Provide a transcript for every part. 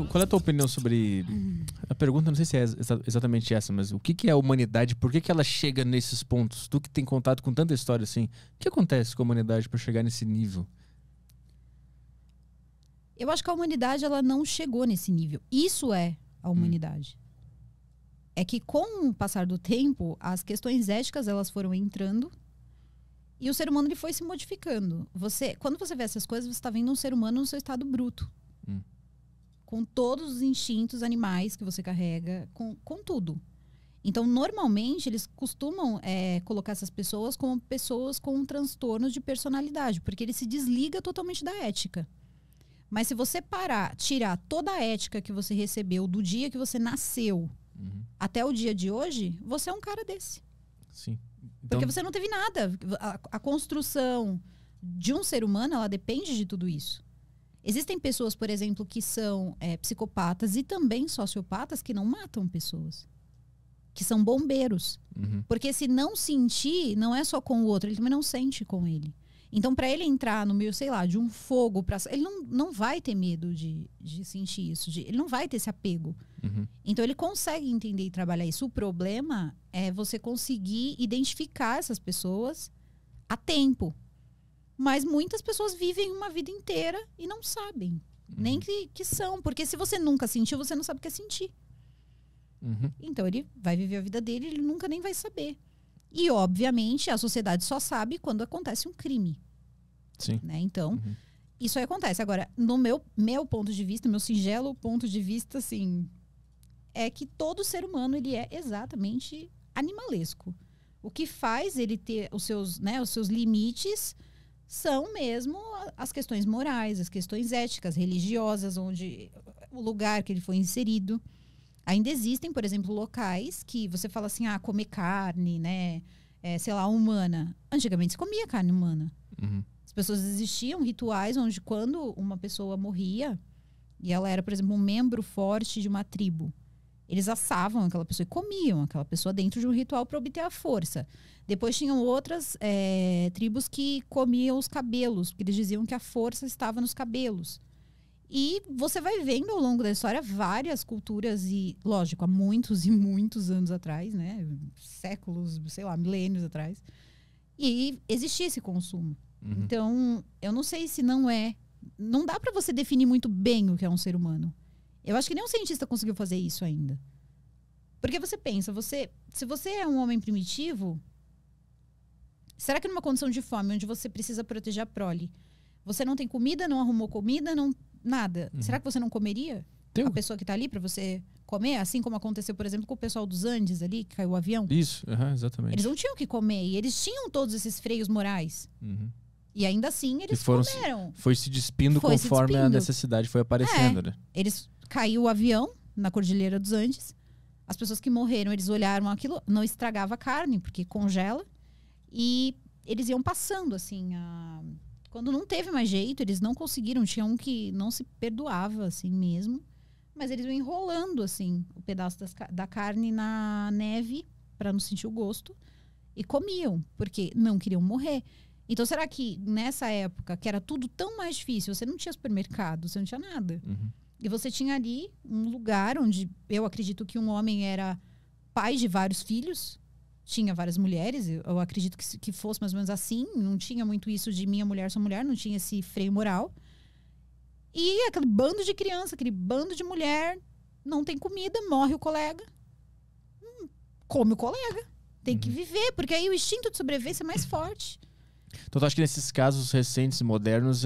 Qual é a tua opinião sobre... A pergunta não sei se é exatamente essa, mas o que é a humanidade? Por que ela chega nesses pontos? Tu que tem contato com tanta história assim, o que acontece com a humanidade para chegar nesse nível? Eu acho que a humanidade ela não chegou nesse nível. Isso é a humanidade. É que com o passar do tempo, as questões éticas elas foram entrando e o ser humano ele foi se modificando. Quando você vê essas coisas, você está vendo um ser humano no seu estado bruto. Com todos os instintos animais que você carrega, com tudo. Então, normalmente, eles costumam colocar essas pessoas como pessoas com transtornos de personalidade, porque ele se desliga totalmente da ética. Mas se você tirar toda a ética que você recebeu do dia que você nasceu até o dia de hoje, você é um cara desse. Sim. Então... Porque você não teve nada. A construção de um ser humano, ela depende de tudo isso. Existem pessoas, por exemplo, que são psicopatas e também sociopatas que não matam pessoas. Que são bombeiros. Porque se não sentir, não é só com o outro, ele também não sente com ele. Então, para ele entrar no meio, sei lá, de um fogo, ele não vai ter medo de sentir isso. Ele não vai ter esse apego. Então, ele consegue entender e trabalhar isso. O problema é você conseguir identificar essas pessoas a tempo. Mas muitas pessoas vivem uma vida inteira e não sabem. Nem que são. Porque se você nunca sentiu, você não sabe o que é sentir. Então, ele vai viver a vida dele e ele nunca nem vai saber. E, obviamente, a sociedade só sabe quando acontece um crime. Sim. Né? Então, isso aí acontece. Agora, no meu ponto de vista, meu singelo ponto de vista, assim, é que todo ser humano, ele é exatamente animalesco. O que faz ele ter os seus limites são mesmo as questões morais, as questões éticas, religiosas, onde o lugar que ele foi inserido. Ainda existem, por exemplo, locais que você fala assim, comer carne, né? Sei lá, humana. Antigamente se comia carne humana. As pessoas existiam rituais onde quando uma pessoa morria e ela era, por exemplo, um membro forte de uma tribo, eles assavam aquela pessoa e comiam aquela pessoa dentro de um ritual para obter a força. Depois tinham outras tribos que comiam os cabelos, porque eles diziam que a força estava nos cabelos. E você vai vendo ao longo da história várias culturas e, lógico, há muitos e muitos anos atrás, né? Séculos, sei lá, milênios atrás. E existia esse consumo. Então, eu não sei se não é... Não dá para você definir muito bem o que é um ser humano. Eu acho que nenhum cientista conseguiu fazer isso ainda. Porque você pensa, se você é um homem primitivo, será que numa condição de fome, onde você precisa proteger a prole, você não tem comida, não arrumou comida, nada. Será que você não comeria a pessoa que está ali para você comer? Assim como aconteceu, por exemplo, com o pessoal dos Andes ali, que caiu o avião. Isso, exatamente. Eles não tinham o que comer e eles tinham todos esses freios morais. E ainda assim eles comeram. Foi se despindo conforme a necessidade foi aparecendo, né? Caiu o avião na Cordilheira dos Andes. As pessoas que morreram, eles olharam aquilo, não estragava a carne, porque congela. E eles iam passando, assim, quando não teve mais jeito, eles não conseguiram. Tinha um que não se perdoava, assim mesmo. Mas eles iam enrolando, assim, o pedaço da carne na neve, para não sentir o gosto. E comiam, porque não queriam morrer. Então, será que nessa época, que era tudo tão mais difícil, você não tinha supermercado, você não tinha nada. E você tinha ali um lugar onde eu acredito que um homem era pai de vários filhos, tinha várias mulheres, eu acredito que fosse mais ou menos assim, não tinha muito isso de minha mulher, sua mulher, não tinha esse freio moral. E aquele bando de criança, aquele bando de mulher, não tem comida, morre o colega, come o colega, tem que viver, porque aí o instinto de sobrevivência é mais forte. Então, eu acho que nesses casos recentes e modernos,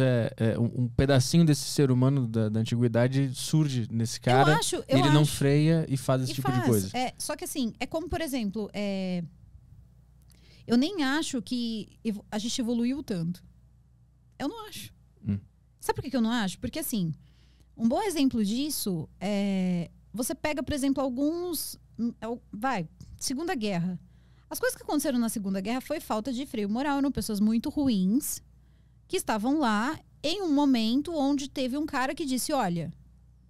um pedacinho desse ser humano da antiguidade surge nesse cara, ele não freia e faz esse tipo de coisa. Só que assim, é como, por exemplo, eu nem acho que a gente evoluiu tanto. Eu não acho. Sabe por que eu não acho? Porque assim, um bom exemplo disso você pega, por exemplo, Segunda Guerra. As coisas que aconteceram na Segunda Guerra foi falta de freio moral. Eram pessoas muito ruins que estavam lá em um momento onde teve um cara que disse, olha,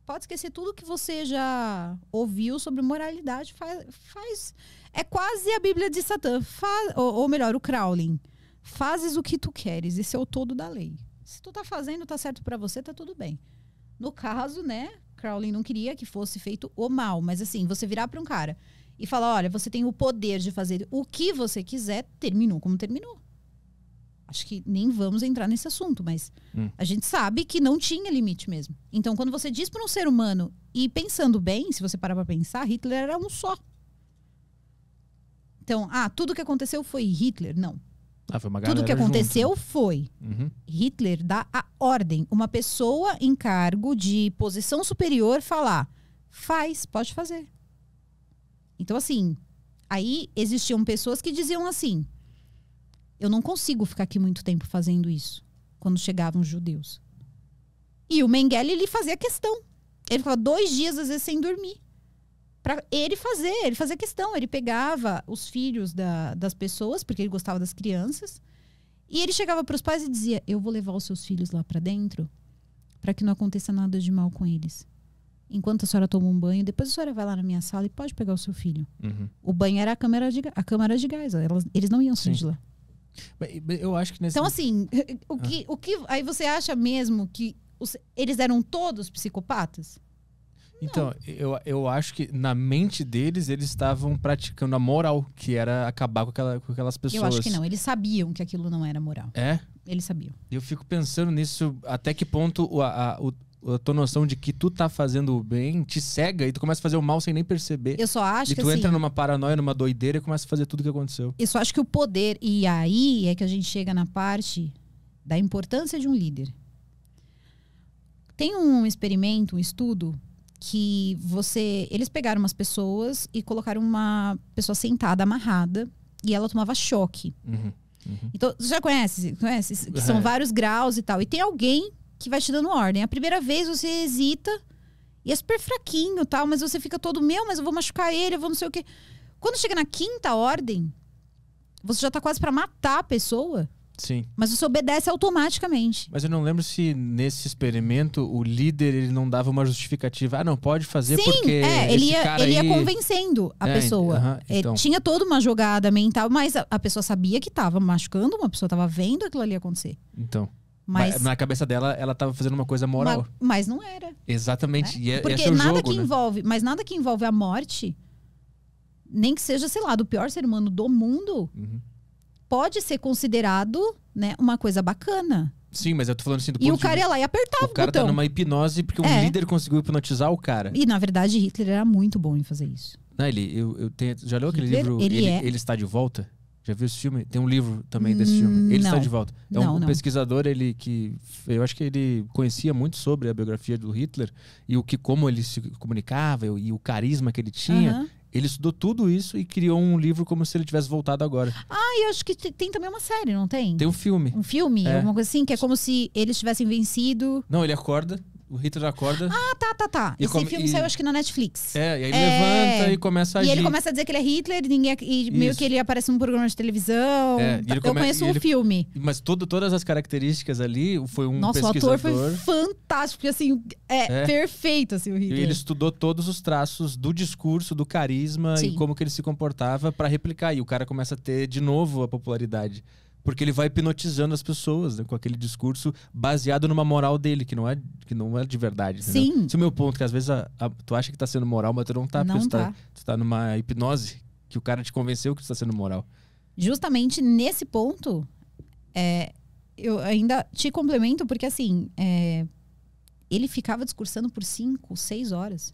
pode esquecer tudo que você já ouviu sobre moralidade. É quase a Bíblia de Satã. Ou melhor, o Crowley. Fazes o que tu queres. Esse é o todo da lei. Se tu tá fazendo, tá certo pra você, tá tudo bem. No caso, né, Crowley não queria que fosse feito o mal. Mas assim, você virar pra um cara e falar, olha, você tem o poder de fazer o que você quiser, terminou como terminou. Acho que nem vamos entrar nesse assunto, mas a gente sabe que não tinha limite mesmo. Então, quando você diz para um ser humano, e pensando bem, se você parar pra pensar, Hitler era um só. Então, tudo que aconteceu foi Hitler? Não. Foi uma Tudo que galera aconteceu junto. foi Hitler dá a ordem. Uma pessoa em cargo de posição superior falar, pode fazer. Então, assim, aí existiam pessoas que diziam assim, eu não consigo ficar aqui muito tempo fazendo isso, quando chegavam os judeus. E o Mengele, ele fazia questão. Ele ficava 2 dias, às vezes, sem dormir. Pra ele fazia questão. Ele pegava os filhos das pessoas, porque ele gostava das crianças, e ele chegava para os pais e dizia, eu vou levar os seus filhos lá para dentro, para que não aconteça nada de mal com eles. Enquanto a senhora toma um banho, depois a senhora vai lá na minha sala e pode pegar o seu filho. O banho era a câmara de gás. Eles não iam sair de lá. Eu acho que nesse... Então, assim, aí você acha mesmo que eles eram todos psicopatas? Então, eu acho que na mente deles, eles estavam praticando a moral, que era acabar com aquelas pessoas. Eu acho que não. Eles sabiam que aquilo não era moral. É? Eles sabiam. Eu fico pensando nisso, até que ponto a tua noção de que tu tá fazendo o bem te cega e tu começa a fazer o mal sem nem perceber. Eu só acho que tu assim, entra numa paranoia, numa doideira e começa a fazer tudo o que aconteceu. Eu só acho que o poder... E aí é que a gente chega na parte da importância de um líder. Tem um experimento, um estudo, que eles pegaram umas pessoas e colocaram uma pessoa sentada, amarrada, e ela tomava choque. Então, você já conhece? Que são vários graus e tal. E tem alguém que vai te dando ordem. A primeira vez você hesita e é super fraquinho e tal, mas você fica todo, mas eu vou machucar ele, eu vou não sei o quê. Quando chega na 5ª ordem, você já tá quase pra matar a pessoa. Sim. Mas você obedece automaticamente. Mas eu não lembro se nesse experimento o líder ele não dava uma justificativa. Não, pode fazer porque ele esse ia convencendo a pessoa. Então. Tinha toda uma jogada mental, mas a pessoa sabia que tava machucando, uma pessoa tava vendo aquilo ali acontecer. Então. Mas na cabeça dela, ela tava fazendo uma coisa moral. Mas não era. Exatamente. Né? E porque esse é o nada jogo, que envolve, mas nada que envolve a morte, nem que seja, sei lá, do pior ser humano do mundo, pode ser considerado, né, uma coisa bacana. Sim, mas eu tô falando assim do ponto de vista. E o cara ia lá e apertava o cara botão. Tá numa hipnose porque um líder conseguiu hipnotizar o cara. E na verdade Hitler era muito bom em fazer isso. Não, já leu aquele livro Ele Está de Volta? Já viu esse filme? Tem um livro também desse filme. Ele Está de Volta. É um pesquisador, eu acho que ele conhecia muito sobre a biografia do Hitler e como ele se comunicava e o carisma que ele tinha. Ele estudou tudo isso e criou um livro como se ele tivesse voltado agora. E eu acho que tem também uma série, não tem? Tem um filme. Um filme? Alguma coisa assim? Que é como se eles tivessem vencido. Não, ele acorda. O Hitler acorda. Tá. Esse filme saiu, acho que na Netflix. E aí ele levanta e começa a agir. E ele começa a dizer que ele é Hitler e meio que ele aparece num programa de televisão. Eu conheço o filme. Mas todas as características ali, foi um pesquisador... Nossa, o ator foi fantástico. Porque, assim, perfeito, assim, o Hitler. E ele estudou todos os traços do discurso, do carisma e como que ele se comportava pra replicar. E o cara começa a ter, de novo, a popularidade. Porque ele vai hipnotizando as pessoas, né, com aquele discurso baseado numa moral dele, que não é de verdade. Sim. Entendeu? Esse é o meu ponto, que às vezes tu acha que tá sendo moral, mas tu não tá. Não porque tá. Tu tá numa hipnose que o cara te convenceu que tu tá sendo moral. Justamente nesse ponto, eu ainda te complemento, porque assim, ele ficava discursando por 5, 6 horas.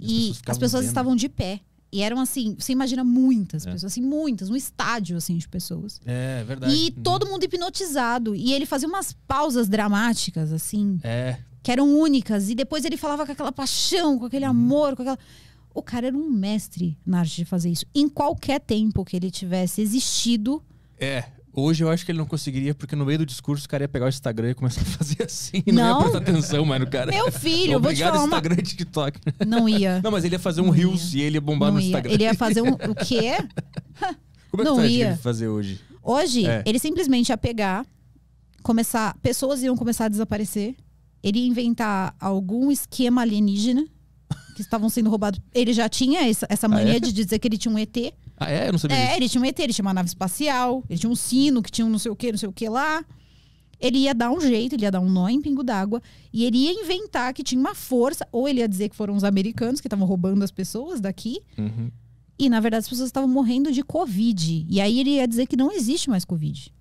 E as pessoas estavam de pé. E eram assim, você imagina muitas pessoas, assim, muitas, um estádio assim de pessoas. É verdade. E todo mundo hipnotizado. E ele fazia umas pausas dramáticas, assim, que eram únicas. E depois ele falava com aquela paixão, com aquele amor, com aquela... O cara era um mestre na arte de fazer isso. Em qualquer tempo que ele tivesse existido. Hoje eu acho que ele não conseguiria, porque no meio do discurso o cara ia pegar o Instagram e começar a fazer assim. E não ia prestar atenção mais no cara. Meu filho, eu vou te falar Instagram e TikTok. Não ia. Não, mas ele ia fazer um Reels e ele ia bombar no Instagram. Ele ia fazer o quê? Como é que tu acha que ele ia fazer hoje? Hoje, ele simplesmente ia pegar, pessoas iam começar a desaparecer, ele ia inventar algum esquema alienígena que estavam sendo roubados. Ele já tinha essa mania de dizer que ele tinha um ET. Eu não sabia disso. Ele tinha um ET, ele tinha uma nave espacial, ele tinha um sino que tinha um não sei o que lá. ele ia dar um jeito, ele ia dar um nó em pingo d'água e ele ia inventar que tinha uma força, ou ele ia dizer que foram os americanos que estavam roubando as pessoas daqui. Uhum. E, na verdade, as pessoas estavam morrendo de Covid. E aí ele ia dizer que não existe mais Covid.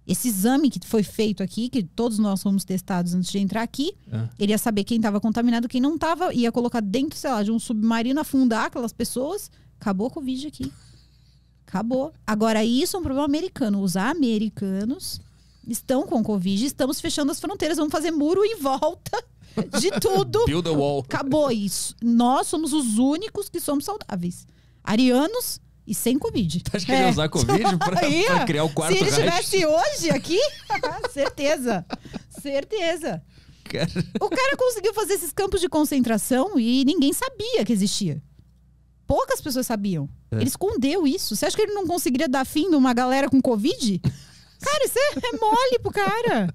Esse exame que foi feito aqui, que todos nós fomos testados antes de entrar aqui, ele ia saber quem estava contaminado, quem não estava, ia colocar dentro, sei lá, de um submarino, afundar aquelas pessoas. Acabou a Covid aqui. Acabou. Agora, isso é um problema americano. Os americanos estão com Covid, estamos fechando as fronteiras, vamos fazer muro em volta de tudo. Build a wall. Acabou isso. Nós somos os únicos que somos saudáveis. Arianos e sem Covid. Tá querendo usar Covid pra criar o quarto Se ele Reich? estivesse hoje aqui, certeza. Certeza. Cara. O cara conseguiu fazer esses campos de concentração e ninguém sabia que existia. Poucas pessoas sabiam. Ele escondeu isso. Você acha que ele não conseguiria dar fim numa galera com Covid? Cara, isso é mole pro cara.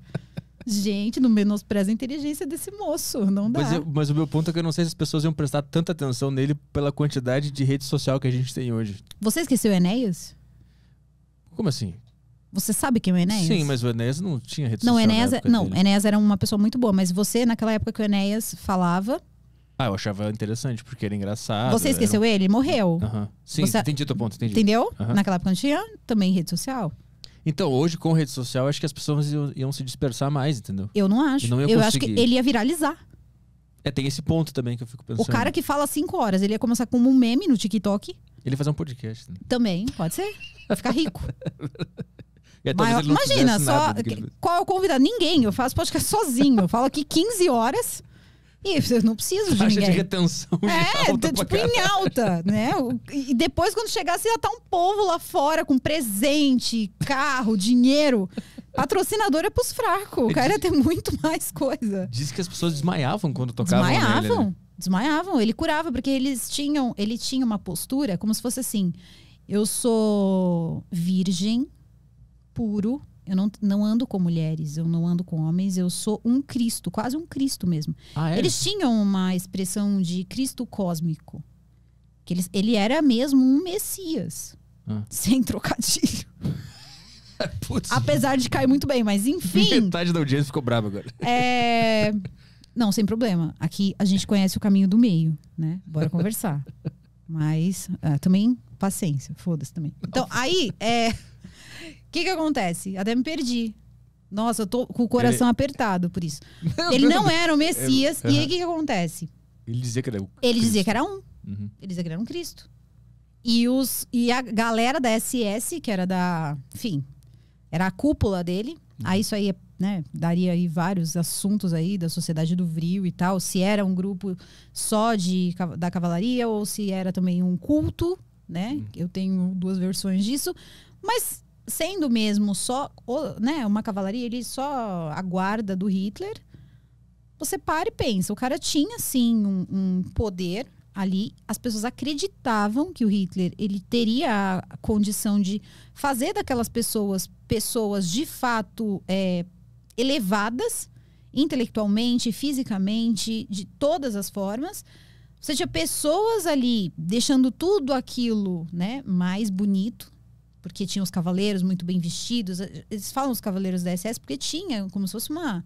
Gente, não menospreza a inteligência desse moço. Não dá. Mas o meu ponto é que eu não sei se as pessoas iam prestar tanta atenção nele pela quantidade de rede social que a gente tem hoje. Você esqueceu o Enéas? Como assim? Você sabe quem é o Enéas? Sim, mas o Enéas não tinha rede Não, social. Enéas era uma pessoa muito boa, mas você, naquela época que o Enéas falava... Ah, eu achava interessante, porque era engraçado. Você esqueceu ele? Ele morreu. Sim, entendi o teu ponto, entendi. Entendeu? Naquela época não tinha também rede social. Então, hoje, com rede social, acho que as pessoas iam se dispersar mais, entendeu? Eu não acho. Eu acho que ele ia viralizar. Tem esse ponto também que eu fico pensando. O cara que fala 5 horas, ele ia começar como um meme no TikTok. Ele ia fazer um podcast. Né? Também, pode ser. Vai ficar rico. Imagina, só... Qual é o convidado? Ninguém. Eu faço podcast sozinho. Eu falo aqui 15 horas... E eu não preciso de ninguém. De retenção alta tipo em alta, né? E depois, quando chegasse, ia estar um povo lá fora com presente, carro, dinheiro. Patrocinador é pros fracos. O cara ia ter muito mais coisa. Diz que as pessoas desmaiavam quando tocavam nele, né? Desmaiavam. Ele curava, porque ele tinha uma postura como se fosse assim: eu sou virgem, puro. Eu não ando com mulheres, eu não ando com homens, eu sou um Cristo, quase um Cristo mesmo. Eles tinham uma expressão de Cristo cósmico. Que ele era mesmo um Messias. Sem trocadilho. Putz. Apesar de cair muito bem, mas enfim. Metade da audiência ficou brava agora. Não, sem problema. Aqui a gente conhece o caminho do meio, né? Bora conversar. Mas também, paciência, foda-se também. Então, aí, o que acontece? Até me perdi. Nossa, eu tô com o coração apertado por isso. Ele não era o Messias. E aí, o que acontece? Ele dizia que era um Ele dizia que era um. Ele dizia que era um Cristo. E a galera da SS, que era enfim, era a cúpula dele. Aí isso aí, né, daria aí vários assuntos aí da Sociedade do Vril e tal. Se era um grupo só da cavalaria ou se era também um culto, né? Eu tenho 2 versões disso. Mas... sendo mesmo só, né, uma cavalaria, ele só a guarda do Hitler, você para e pensa, o cara tinha sim um poder ali, as pessoas acreditavam que o Hitler, ele teria a condição de fazer daquelas pessoas de fato elevadas, intelectualmente, fisicamente, de todas as formas. Você tinha pessoas ali deixando tudo aquilo, né, mais bonito, porque tinha os cavaleiros muito bem vestidos. Eles falam os cavaleiros da SS porque tinha como se fosse uma...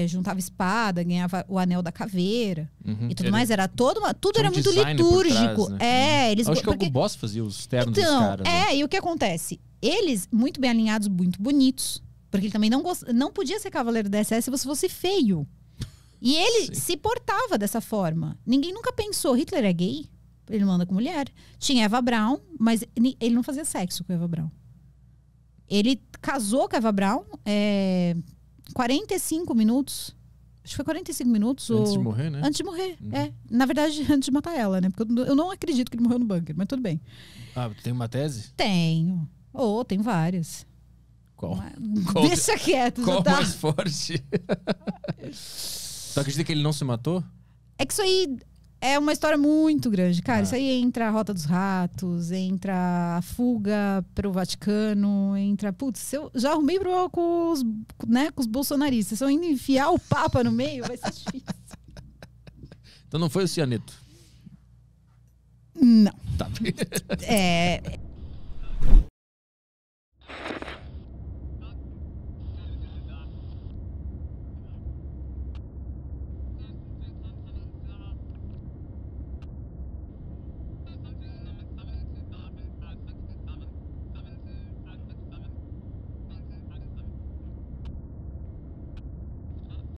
juntava espada, ganhava o anel da caveira e tudo mais. Era tudo era muito litúrgico. Trás, né? Acho que o Boss fazia os ternos dos caras. E o que acontece? Eles, muito bem alinhados, muito bonitos. Porque ele também não podia ser cavaleiro da SS se você fosse feio. E ele se portava dessa forma. Ninguém nunca pensou, Hitler é gay? Ele não anda com mulher. Tinha Eva Braun, mas ele não fazia sexo com Eva Braun. Ele casou com Eva Braun 45 minutos. Acho que foi 45 minutos. Antes de morrer, né? Antes de morrer, Na verdade, antes de matar ela, né? Porque eu não acredito que ele morreu no bunker, mas tudo bem. Tem uma tese? Tenho. Tem várias. Qual? Deixa quieto. Qual mais forte? Tu acredita que ele não se matou? É que isso aí... é uma história muito grande, cara. Isso aí entra a Rota dos Ratos, entra a fuga pro Vaticano, entra... Putz, eu já arrumei problema com os bolsonaristas. Se eu ainda enfiar o Papa no meio, vai ser difícil. Então não foi o cianeto? Não. Tá.